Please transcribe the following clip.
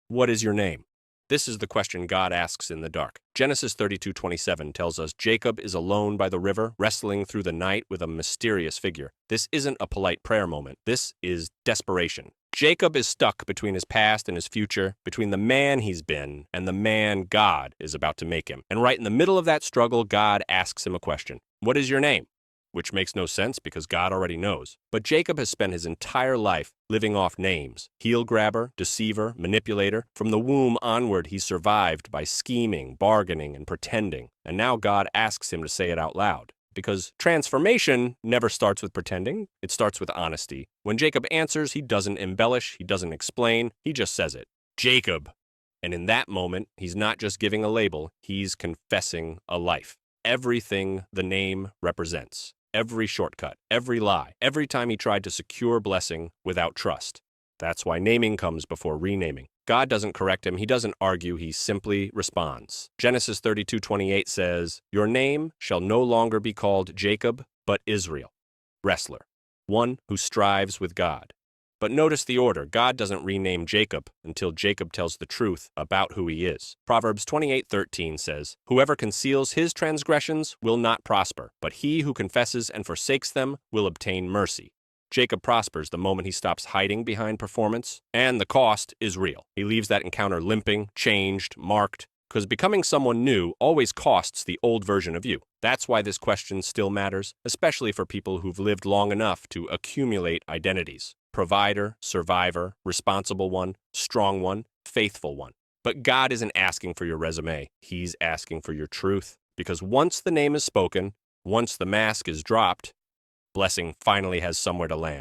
What is your name? This is the question God asks in the dark. Genesis 32:27 tells us Jacob is alone by the river, wrestling through the night with a mysterious figure. This isn't a polite prayer moment. This is desperation. Jacob is stuck between his past and his future, between the man he's been and the man God is about to make him. And right in the middle of that struggle, God asks him a question. What is your name? Which makes no sense because God already knows. But Jacob has spent his entire life living off names. Heel grabber, deceiver, manipulator. From the womb onward, he survived by scheming, bargaining, and pretending. And now God asks him to say it out loud. Because transformation never starts with pretending, it starts with honesty. When Jacob answers, he doesn't embellish, he doesn't explain, he just says it. Jacob. And in that moment, he's not just giving a label, he's confessing a life. Everything the name represents. Every shortcut, every lie, every time he tried to secure blessing without trust. That's why naming comes before renaming. God doesn't correct him, he doesn't argue, he simply responds. Genesis 32:28 says, "Your name shall no longer be called Jacob, but Israel." Wrestler, one who strives with God. But notice the order. God doesn't rename Jacob until Jacob tells the truth about who he is. Proverbs 28:13 says, "Whoever conceals his transgressions will not prosper, but he who confesses and forsakes them will obtain mercy." Jacob prospers the moment he stops hiding behind performance, and the cost is real. He leaves that encounter limping, changed, marked, because becoming someone new always costs the old version of you. That's why this question still matters, especially for people who've lived long enough to accumulate identities. Provider, survivor, responsible one, strong one, faithful one. But God isn't asking for your resume. He's asking for your truth. Because once the name is spoken, once the mask is dropped, blessing finally has somewhere to land.